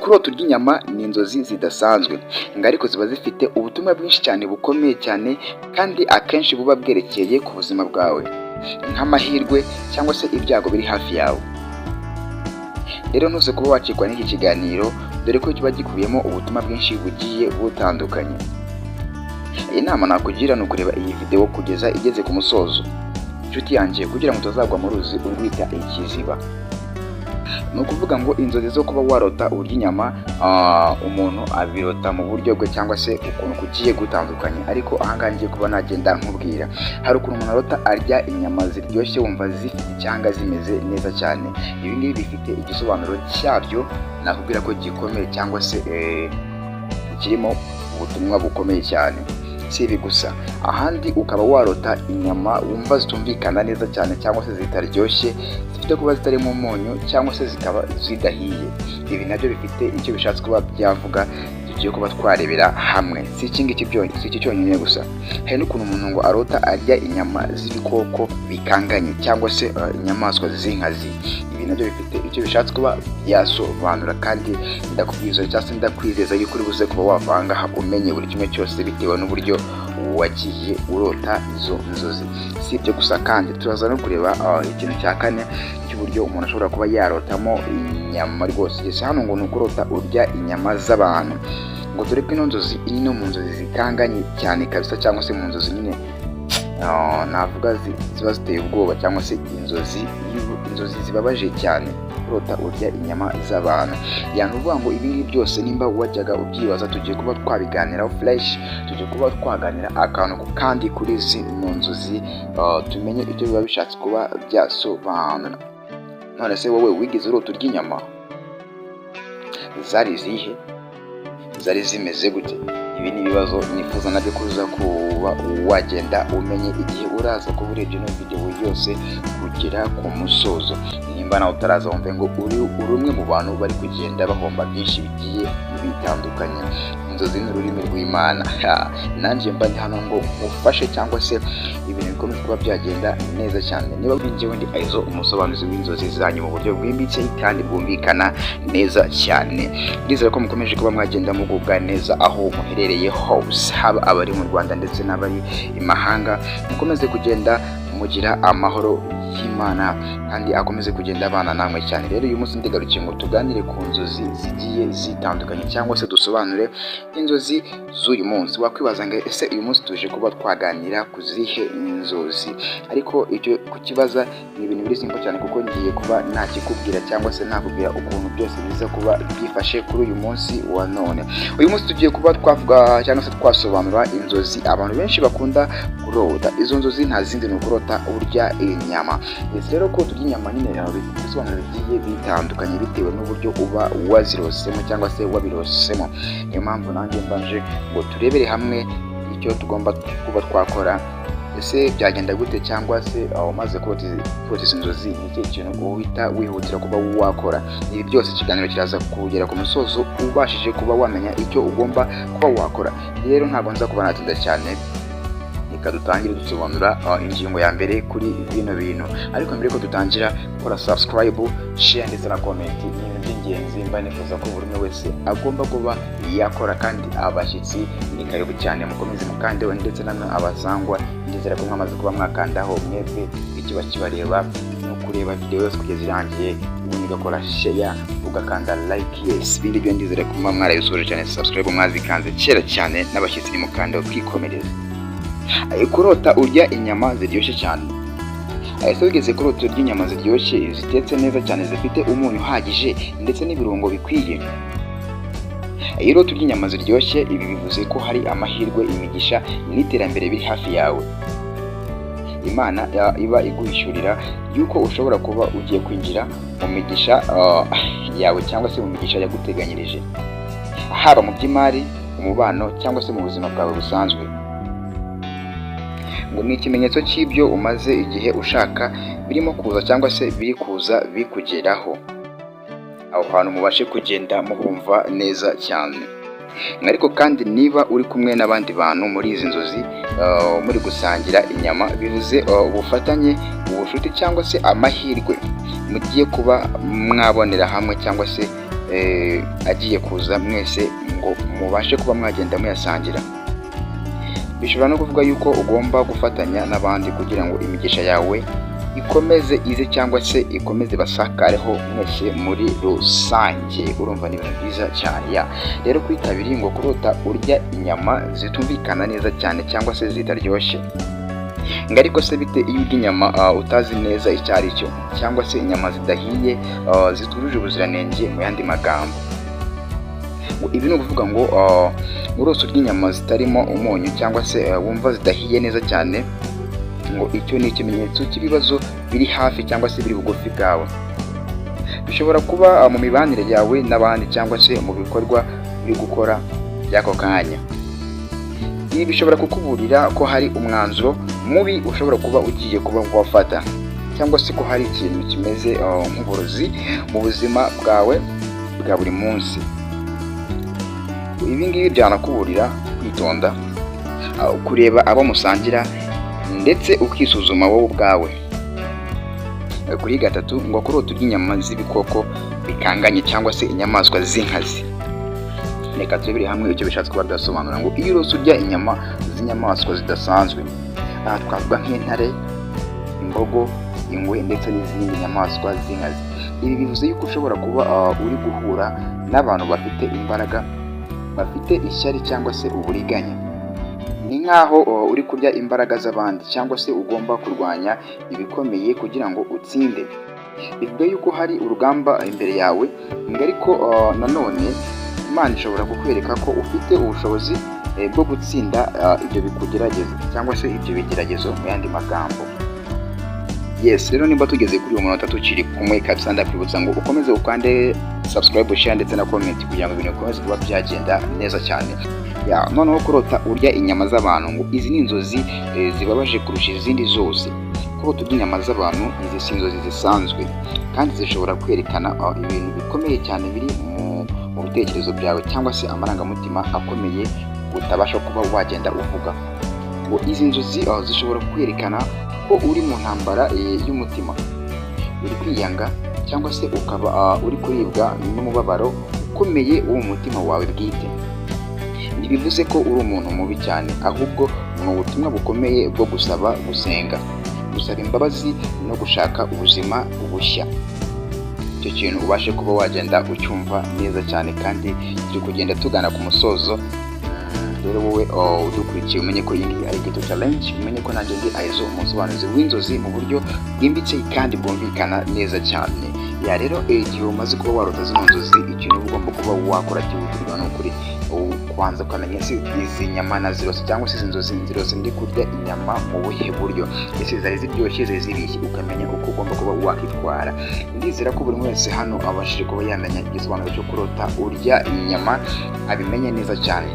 Kurota urya inyama ni inzozi zidasanzwe ngo ariko ziba zifite ubutumwa bwinshi cyane bukomeye cyane kandi akenshi buba bwerekeye ku buzima bwawe nk'amahirwe cyangwa se ibyago biri hafi yawe. Rero ntuze kuba wacikwa n'iki kiganiro dore ko kiba gikubiyemo ubutumwa bwinshi bugiye butandukanye. Inama nakugira ni ukureba iyi video kugeza igeze ku musozo inshuti yanjye, kugira ngo utazagwa mu ruzi urwita ikiziba. Ni ukuvuga ngo inzozi zo kuba warota urya inyama umuntu abirota mu buryo bwe cyangwa se ukuntu kugiye gutandukanye, ariko ahangaha ngiye kuba nagenda nkubwira hari ukuntu umuntu arota arya inyama ziryoshye wumva zifite icyanga zimeze neza cyane. Ibi ngibi bifite igisobanuro cyabyo nakubwira ko gikomeye cyangwa se kirimo ubutumwa bukomeye cyane. Si ibi gusa, ahandi ukaba warota inyama wumva zitumvikana neza cyane cyangwa se zitaryoshye, zifite kuba zitarimo umunyu cyangwa se zikaba zidahiye. Ibi nabyo bifite icyo bishatse kuba byavuga, tugiye kuba twarebera hamwe. Si iki cyonyine gusa, hari n'ukuntu umuntu ngo arota arya inyama z'ibikoko bikanganye cyangwa se inyamaswa z'inkazi. Ibi nabyo bifite icyo bishatse kuba byasobanura, kandi ndakubwiza cyangwa se ndakwizeza yuko uri buze kuba wavanga umenye buri kimwe cyose bitewe n'uburyo wagiye urota izo nzozi. Si ibyo gusa kandi turaza no kureba ikintu cya kane cy'uburyo umuntu ashobora kuba yarotamo inyama rwose. Hano ngo ni ukurota urya inyama z'abantu, ngo dore ko ino nzozi iri no mu nzozi zikanganye cyane kabisa, cyangwa se mu nzozi nyine navuga ziba ziteye ubwoba, cyangwa se inzozi zibabaje cyane, kurota urya inyama z'abantu. Uvuga ngo ibi ngibi byose nimba wajyaga ubyibaza, tugiye kuba twabiganiraho fresh, tugiye kuba twaganira akantu kandi kuri zino nzozi tumenye icyo biba bishatse kuba byasobanura. None se wowe wigeze urota urya inyama? Zari zihe? Zari zimeze gute? Ibi ni ibibazo nifuza nabyo kuza kuba wagenda umenye igihe uraza kuba urebye no video yose kugera ku musozo. Nimba nawe utaraza wumve ngo uri umwe mu bantu bari kugenda bahomba byinshi bigiye bitandukanye. Inzozi ni ururimi rw'Imana. Nanjye mba ndi hano ngo ufashe cyangwa se ibintu bikomeye kuba byagenda neza cyane. Niba njyewe ndi Aizo, umusobanuzi w'inzozi zanyu mu buryo bwimbitse kandi bwumvikana neza cyane. Ndizera ko mukomeje kuba mwagenda mugubwa neza aho muherereye hose, haba abari mu Rwanda ndetse n'abari imahanga. Mukomeze kugenda mugira amahoro y'Imana kandi akomeze kugenda abana namwe cyane. Rero uyu munsi ndigarukiye ngo tuganire ku nzozi zigiye zitandukanye cyangwa se dusobanure inzozi z'uyu munsi. Wakwibaza ngo ese uyu munsi tuje kuba twaganira ku zihe inzozi? Ariko icyo kukibaza ni ibintu biri simple cyane, kuko ngiye kuba nakikubwira cyangwa se nakubwira ukuntu byose biza kuba byifashe kuri uyu munsi wa none. Uyu munsi tugiye kuba twavuga cyangwa se twasobanura inzozi abantu benshi bakunda kurota. Izo nzozi nta zindi ni ukurota urya inyama. Rero ko turya inyama nyine bifite ibisobanuro bigiye bitandukanye bitewe n'uburyo uba wazirosemo cyangwa se wabirosemo. Niyo mpamvu nanjye mbanje ngo turebere hamwe icyo tugomba kuba twakora. Ese byagenda gute, cyangwa se umaze kurota izi nzozi ni ikihe kintu uhita wihutira kuba wakora? Ibi byose ikiganiro kiraza kugera ku musozo ubashije kuba wamenya icyo ugomba kuba wakora. Rero ntabwo nza kuba natinda cyane, reka dutangire dusobanura ingingo ya mbere kuri bino bintu. Ariko mbere ko dutangira, kora subscribe, share ndetse na comment. Ni ibintu by'ingenzi mba nifuza ko buri wese agomba kuba yakora, kandi abashyitsi ni karibu cyane mukomeze mukandeho, ndetse namwe abasangwa ndizera ko mwamaze kuba mwakandaho mwebwe ikiba kibareba no kureba video yose kugeza irangiye, ubundi ugakora share ugakanda like. Yes, ibindi byo ndizera ko mwarabisoje cyane. Subscribe mwazikanze kera cyane, n'abashyitsi ni mukandeho twikomereze. Kurota urya inyama ziryoshye cyane. Ese wigeze kurota urya inyama ziryoshye zitetse neza cyane zifite umunyu uhagije ndetse n'ibirungo bikwiye? Iyo urota urya inyama ziryoshye, ibi bivuze ko hari amahirwe, imigisha n'iterambere biri hafi yawe. Imana iba iguhishyurira yuko ushobora kuba ugiye kwinjira mu migisha yawe cyangwa se mu migisha yaguteganyirije, haba mu by'imari, umubano cyangwa se mu buzima bwawe busanzwe. Ngo ni ikimenyetso cy'ibyo umaze igihe ushaka birimo kuza cyangwa se biri kuza bikugeraho. Aho hantu mubashe kugenda muhumva neza cyane. Ariko kandi niba uri kumwe n'abandi bantu muri izi nzozi muri gusangira inyama, bivuze ubufatanye, ubucuti cyangwa se amahirwe mugiye kuba mwabonera hamwe, cyangwa se agiye kuza mwese ngo mubashe kuba mwagenda muyasangira. Bishobora no kuvuga yuko ugomba gufatanya n'abandi kugira ngo imigisha yawe ikomeze ize cyangwa se ikomeze basakareho mwese muri rusange. Urumva ni ibintu byiza cyane. Rero kwitabira ngo kurota urya inyama zitumvikana neza cyane cyangwa se zitaryoshye. Ariko se bite iyo urya inyama utazi neza icyo ari cyo, cyangwa se inyama zidahiye zitujuje ubuziranenge mu yandi magambo? Ibi ni ukuvuga ngo urose urya inyama zitarimo umunyu cyangwa se wumva zidahiye neza cyane, ngo icyo ni ikimenyetso cy'ibibazo biri hafi cyangwa se biri bugufi bwawe. Bishobora kuba mu mibanire yawe n'abandi cyangwa se mu bikorwa uri gukora by'ako kanya. Ibi bishobora kukuburira ko hari umwanzuro mubi ushobora kuba ugiye kuba wafata, cyangwa se ko hari ikintu kimeze nk'uburozi mu buzima bwawe bwa buri munsi. Ibi ngibi byanakuburira kwitonda, kureba abo musangira ndetse ukisuzuma wowe ubwawe. Kuri gatatu ngo kurota urya inyama z'ibikoko bikanganye cyangwa se inyamaswa z'inkazi. Reka turebere hamwe icyo bishatse kuba byasobanura. Ngo iyo urose urya inyama z'inyamaswa zidasanzwe, twavuga nk'intare, imbogo, ingwe ndetse n'izindi nyamaswa z'inkazi. Ibi bivuze yuko ushobora kuba uri guhura n'abantu bafite imbaraga, bafite ishyari cyangwa se uburiganya. Ni nk'aho uri kurya imbaraga z'abandi cyangwa se ugomba kurwanya ibikomeye kugira ngo utsinde. Bivuga yuko hari urugamba imbere yawe, ariko nanone Imana ishobora kukwereka ko ufite ubushobozi bwo gutsinda ibyo bikugerageza cyangwa se ibyo bigeragezo mu yandi magambo. Yes, rero nimba tugeze kuri uwo munota tukiri kumwe, kabisa ndakwibutsa ngo ukomeze ukande subscribe, share ndetse na comment kugira ngo ibintu bikomeze kuba byagenda neza cyane. Noneho kurota urya inyama z'abantu, ngo izi ni inzozi zibabaje kurusha izindi zose. Kurota urya inyama z'abantu, izi si inzozi zisanzwe kandi zishobora kwerekana ibintu bikomeye cyane biri mu bitekerezo byawe cyangwa se amarangamutima akomeye utabasha kuba wagenda uvuga. Ngo izi nzozi zishobora kwerekana ko uri mu ntambara y'umutima, uri kwiyanga cyangwa se ukaba uri kuribwa n'umubabaro ukomeye wo mu mutima wawe bwite. Ntibivuze ko uri umuntu mubi cyane, ahubwo ni ubutumwa bukomeye bwo gusaba gusenga, gusaba imbabazi no gushaka ubuzima bushya. Icyo kintu ubashe kuba wagenda ucyumva neza cyane, kandi turi kugenda tugana ku musozo. Rero wowe udukurikiye umenye ko iyi ngiyi ari Ghetto Challenge, umenye ko nanjye ndi Aizo, umusobanuzi w'inzozi mu buryo bwimbitse kandi bwumvikana neza cyane. Rero igihe umaze kuba warota zino nzozi, ikintu ugomba kuba wakora cyihutirwa ni ukuri kubanza ukamenya se izi nyama nazirose cyangwa se izi nzozi nzirose ndi kurya inyama mu buhe buryo, ese zari ziryoshye zari zibishye, ukamenya uko ugomba kuba wakitwara. Ndizera ko buri wese hano abashije kuba yamenya igisobanuro cyo kurota urya inyama abimenye neza cyane.